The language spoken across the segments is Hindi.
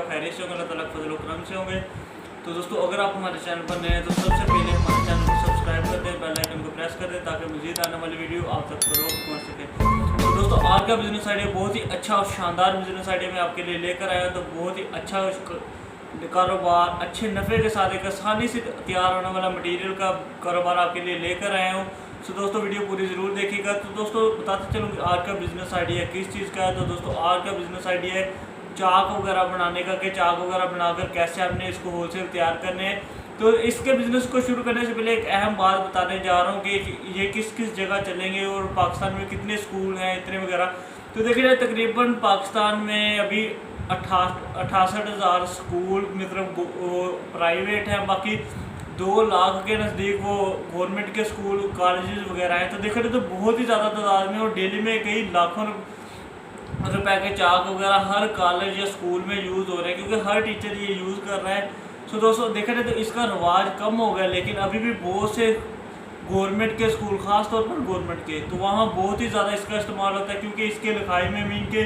आप खैरियत से होंगे, अल्लाह ताला के फजल करम से होंगे। तो दोस्तों अगर आप हमारे चैनल पर नए हैं तो सबसे पहले हमारे चैनल को सब्सक्राइब कर दें, बेल आइकन को प्रेस कर दें ताकि मज़ीद आने वाली वीडियो आप तक फरोख्त पहुँच सके। तो दोस्तों आज का बिज़नेस आइडिया बहुत ही अच्छा और शानदार बिज़नेस आइडिया मैं आपके लिए लेकर आया हूँ। तो बहुत ही अच्छा कारोबार, अच्छे नफ़े के साथ एक आसानी से तैयार होने वाला मटेरियल का कारोबार आपके लिए लेकर आया हूँ। तो दोस्तों वीडियो पूरी ज़रूर देखिएगा। तो दोस्तों बताते चलूँ कि आज का बिज़नेस आइडिया किस चीज़ का है। तो दोस्तों आज का बिज़नेस आइडिया है चाक वगैरह बनाने का, कि चाक वगैरह बनाकर कैसे आपने इसको होलसेल तैयार करने हैं। तो इसके बिज़नेस को शुरू करने से पहले एक अहम बात बताने जा रहा हूँ कि ये किस किस जगह चलेंगे और पाकिस्तान में कितने स्कूल हैं इतने वगैरह। तो देखिए जाए तकरीबन पाकिस्तान में अभी 68,000 स्कूल मतलब प्राइवेट हैं, बाकी 2 लाख के नज़दीक वो गवर्नमेंट के स्कूल कॉलेजेस वगैरह हैं। तो देखा जाए तो बहुत ही ज़्यादा तादाद में और डेली में कई लाखों रुपए के चाक वगैरह हर कॉलेज या स्कूल में यूज़ हो रहे हैं, क्योंकि हर टीचर ये यूज़ कर रहा है। सो दोस्तों देखा जाए तो इसका रवाज कम हो गया, लेकिन अभी भी बहुत से गवर्नमेंट के स्कूल, ख़ास तौर पर गवर्नमेंट के, तो वहाँ बहुत ही ज़्यादा इसका इस्तेमाल होता है, क्योंकि इसके लिखाई में मीन के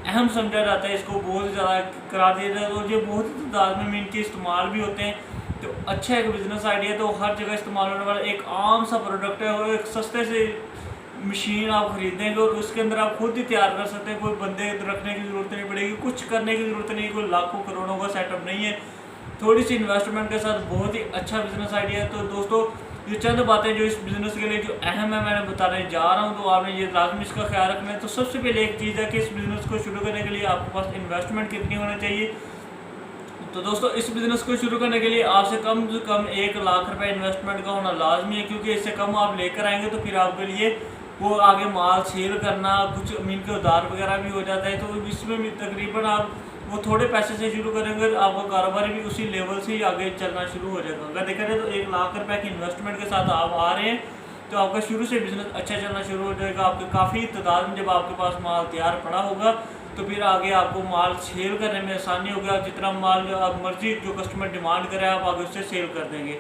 अहम समझा जाता है, इसको बहुत ही ज़्यादा करार दिया जाता है और ये बहुत ही तादाद में मीन के इस्तेमाल भी होते हैं। तो अच्छा एक बिज़नेस आइडिया, तो हर जगह इस्तेमाल होने वाला एक आम सा प्रोडक्ट है और एक सस्ते से मशीन आप खरीदेंगे और उसके अंदर आप खुद ही तैयार कर सकते हैं। कोई बंदे रखने की ज़रूरत नहीं पड़ेगी, कुछ करने की ज़रूरत नहीं, कोई लाखों करोड़ों का सेटअप नहीं है। थोड़ी सी इन्वेस्टमेंट के साथ बहुत ही अच्छा बिज़नेस आइडिया है। तो दोस्तों ये चंद बातें जो इस बिज़नेस के लिए जो अहम है मैंने बताने जा रहा हूँ, तो आपने ये लाजमी इसका ख्याल रखना है। तो सबसे पहले एक चीज़ है कि इस बिज़नेस को शुरू करने के लिए आपके पास इन्वेस्टमेंट कितनी होनी चाहिए। तो दोस्तों इस बिज़नेस को शुरू करने के लिए आपसे कम से कम 1 लाख रुपए इन्वेस्टमेंट का होना लाजमी है, क्योंकि इससे कम आप लेकर आएंगे तो फिर आपके लिए वो आगे माल सेल करना, कुछ मीन के उधार वगैरह भी हो जाता है। तो इसमें भी तकरीबन आप वो थोड़े पैसे से शुरू करेंगे तो आपका कारोबार भी उसी लेवल से ही आगे चलना शुरू हो जाएगा। अगर देखा जाए तो 1 लाख रुपए की इन्वेस्टमेंट के साथ आप आ रहे हैं तो आपका शुरू से बिज़नेस अच्छा चलना शुरू हो जाएगा। आपके काफ़ी तादाद में जब आपके पास माल तैयार पड़ा होगा तो फिर आगे आपको माल सेल करने में आसानी होगी। आप जितना माल आप मर्जी जो कस्टमर डिमांड करे आप आगे उससे सेल कर देंगे।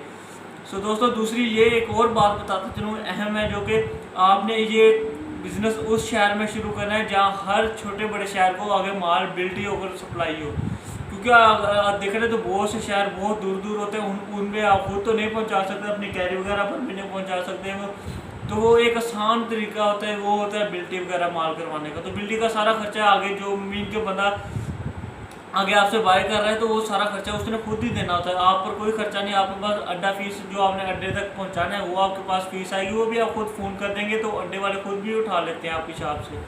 सो दोस्तों दूसरी ये एक और बात बताता चलूँ अहम है, जो कि आपने ये बिज़नेस उस शहर में शुरू करना है जहाँ हर छोटे बड़े शहर को आगे माल बिल्ट ही होकर सप्लाई हो। क्योंकि देख रहे तो बहुत से शहर बहुत दूर दूर होते हैं, उनमें आप खुद तो नहीं पहुँचा सकते, अपनी कैरी वगैरह पर भी नहीं पहुँचा सकते हैं। तो वो एक आसान तरीका होता है, वो होता है बिल्टी वगैरह माल करवाने का। तो बिल्टी का सारा खर्चा आगे जो मीन के बंदा आगे आपसे बाय कर रहा है तो वो सारा खर्चा उसने खुद ही देना होता है। आप पर कोई खर्चा नहीं, आपके पास अड्डा फीस जो आपने अड्डे तक पहुंचाना है वो आपके पास फीस आएगी, वो भी आप खुद फ़ोन कर देंगे तो अड्डे वाले खुद भी उठा लेते हैं आपके हिसाब से।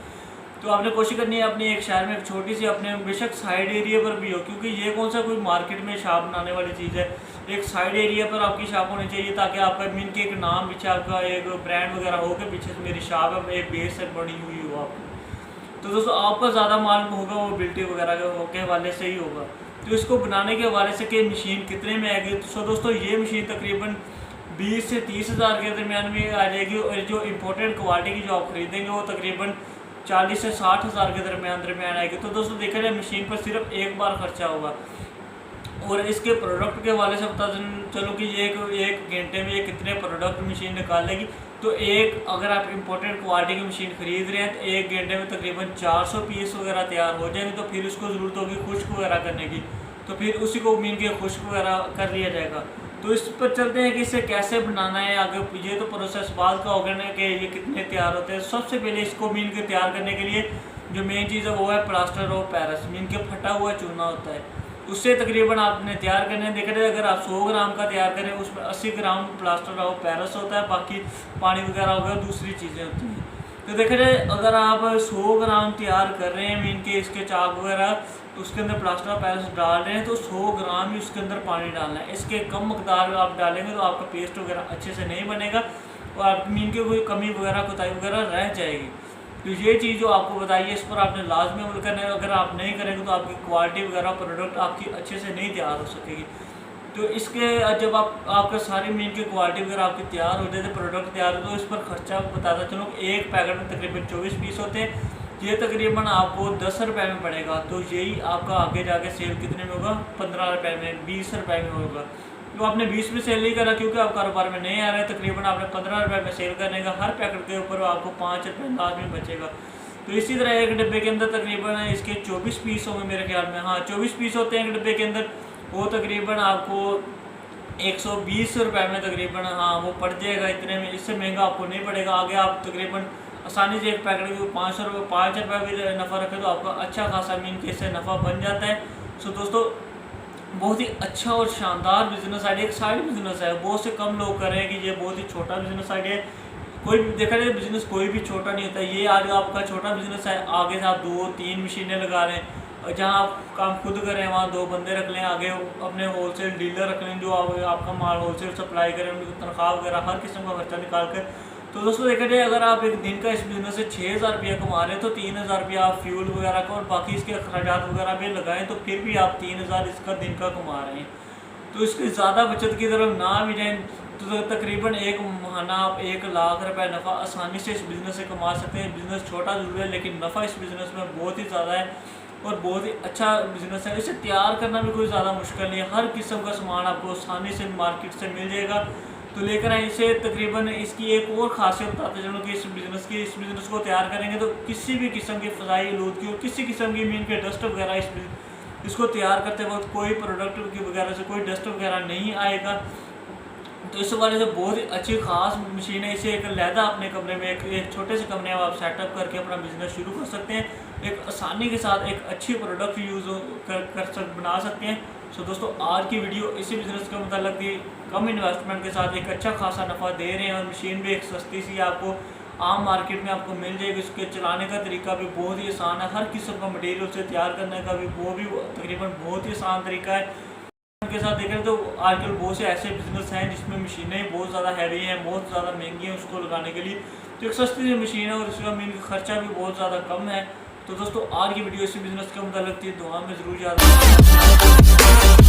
तो आपने कोशिश करनी है अपने एक शहर में एक छोटी सी अपने बेशक साइड एरिया पर भी हो, क्योंकि ये कौन सा कोई मार्केट में शॉप बनाने वाली चीज़ है। एक साइड एरिया पर आपकी शॉप होनी चाहिए ताकि आपका मीन के एक नाम पीछे आपका एक ब्रांड वगैरह हो के पीछे मेरी शॉप है, एक बेस से बनी हुई हो आपकी। तो दोस्तों आपका ज़्यादा माल होगा वो बिल्टी वगैरह के हवाले से ही होगा। तो इसको बनाने के हवाले से कि मशीन कितने में आएगी, तो दोस्तों ये मशीन तकरीबन 20 से 30 हज़ार के दरमियान में आ जाएगी और जो इम्पोर्टेड क्वालिटी की जो आप खरीदेंगे वो तकरीबन 40 से 60 हज़ार के दरमियान आएगी। तो दोस्तों देखा जाए मशीन पर सिर्फ एक बार खर्चा होगा। और इसके प्रोडक्ट के हवाले से बता चलो कि ये एक घंटे में ये कितने प्रोडक्ट मशीन निकालेगी। तो एक अगर आप इम्पोर्टेड क्वालिटी की मशीन खरीद रहे हैं तो 1 घंटे में तकरीबन 400 पीस वगैरह तैयार हो जाएंगे। तो फिर उसको ज़रूरत होगी खुश्क वगैरह करने की, तो फिर उसी को मीन के खुश्क वगैरह कर लिया जाएगा। तो इस पर चलते हैं कि इसे कैसे बनाना है आगे। ये तो प्रोसेस बाद का होगा ना कि ये कितने तैयार होते हैं। सबसे पहले इसको मीन के तैयार करने के लिए जो मेन चीज़ है वो है प्लास्टर ऑफ पेरिस, मीन के फटा हुआ चूना होता है, उससे तकरीबन आपने तैयार करने हैं। देखा जाए अगर आप 100 ग्राम का तैयार करें उसमें 80 ग्राम प्लास्टर ऑफ पेरिस होता है, बाकी पानी वगैरह हो गया दूसरी चीज़ें होती हैं। तो देखा जाए अगर आप 100 ग्राम तैयार कर रहे हैं मीन के इसके चाक वगैरह, उसके अंदर प्लास्टर ऑफ पेरिस डाल रहे हैं तो 100 ग्राम ही उसके अंदर पानी डालना है। इसके कम मकदार आप डालेंगे तो आपका पेस्ट वगैरह अच्छे से नहीं बनेगा और आप मीन के कोई कमी वगैरह कोताही वगैरह रह जाएगी। तो ये चीज़ जो आपको बताइए इस पर आपने लाजमी अमल करना है। अगर आप नहीं करेंगे तो आपकी क्वालिटी वगैरह प्रोडक्ट आपकी अच्छे से नहीं तैयार हो सकेगी। तो इसके जब आपका सारी मीन की क्वालिटी वगैरह आपकी तैयार हो जाए तो प्रोडक्ट तैयार हो, तो इस पर खर्चा बताता चलो एक पैकेट में तकरीबन 24 पीस होते हैं, ये तकरीबन आपको 10 रुपये में पड़ेगा। तो यही आपका आगे जाके सेल कितने में होगा, 15 रुपये में, 20 रुपये में होगा। तो आपने 20 में सेल नहीं करा क्योंकि आप कारोबार में नहीं आ रहे, तकरीबन आपने 15 रुपये में सेल करने का, हर पैकेट के ऊपर आपको 5 रुपये लाजमी बचेगा। तो इसी तरह एक डिब्बे के अंदर तकरीबन इसके 24 पीस होंगे मेरे ख्याल में, हाँ 24 पीस होते हैं एक डिब्बे के अंदर। वो तकरीबन आपको 120 रुपये में तकरीबन, हाँ वो पड़ जाएगा इतने में, इससे महंगा आपको नहीं पड़ेगा। आगे आप तकरीबन आसानी से एक पैकेट के 500 रुपये 5 रुपये भी नफ़ा रखें तो आपका अच्छा खासा मीन के इससे नफ़ा बन जाता है। सो दोस्तों बहुत ही अच्छा और शानदार बिजनेस आइडिया, एक साइड बिजनेस है, बहुत से कम लोग कर रहे हैं कि ये बहुत ही छोटा बिजनेस आइडिया है। कोई भी देखा जाए बिजनेस कोई भी छोटा नहीं होता। ये आज आपका छोटा बिजनेस है, आगे से आप 2-3 मशीनें लगा रहे हैं, और जहाँ आप काम खुद करें वहाँ 2 बंदे रख लें, आगे अपने होलसेल डीलर रख लें जो आपका माल होलसेल सप्लाई करें, उनकी तनख्वाह वगैरह हर किस्म का खर्चा निकाल कर। तो दोस्तों देखा जाए अगर आप एक दिन का इस बिज़नेस से 6,000 रुपया कमा रहे हैं तो 3,000 रुपया आप फ्यूल वगैरह का और बाकी इसके अखराजात वगैरह भी लगाएं तो फिर भी आप 3,000 इसका दिन का कमा रहे हैं। तो इसकी ज़्यादा बचत की तरफ ना भी जाएँ तो तकरीबन एक महीना आप 1 लाख रुपये नफ़ा आसानी से इस बिज़नेस से कमा सकते हैं। बिज़नेस छोटा जरूर है लेकिन नफ़ा इस बिज़नेस में बहुत ही ज़्यादा है और बहुत ही अच्छा बिज़नेस है। इसे तैयार करना भी कोई ज़्यादा मुश्किल नहीं है, हर किस्म का सामान आपको आसानी से मार्केट से मिल जाएगा। तो लेकर आए इसे। तकरीबन इसकी एक और ख़ासियत बताते चलो कि इस बिज़नेस को तैयार करेंगे तो किसी भी किस्म की फ़ज़ाई आलूदगी और किसी किस्म की मीन के डस्ट वगैरह इसको तैयार करते वक्त कोई प्रोडक्ट की वगैरह से कोई डस्ट वगैरह नहीं आएगा। तो इस वाले से बहुत ही अच्छी खास मशीन है। इसे एक लहदा अपने कमरे में एक छोटे से कमरे में आप सेटअप करके अपना बिजनेस शुरू कर सकते हैं, एक आसानी के साथ एक अच्छी प्रोडक्ट बना सकते हैं। सो दोस्तों आज की वीडियो इसी बिज़नेस के मतलब कि कम इन्वेस्टमेंट के साथ एक अच्छा खासा नफ़ा दे रहे हैं और मशीन भी एक सस्ती सी आपको आम मार्केट में आपको मिल जाएगी। इसके चलाने का तरीका भी बहुत ही आसान है, हर किस्म का मटेरियल से तैयार करने का भी वो भी तकरीबन बहुत ही आसान तरीका है। के साथ देखें तो आजकल बहुत से ऐसे बिजनेस हैं जिसमें मशीनें बहुत ज़्यादा हैवी हैं, बहुत ज़्यादा महंगी हैं उसको लगाने के लिए, तो एक सस्ती सी मशीन है और उसका मीन खर्चा भी बहुत ज़्यादा कम है। तो दोस्तों आज की वीडियो इसी बिज़नेस के मतलब थी, दुआ में ज़रूर याद रखें।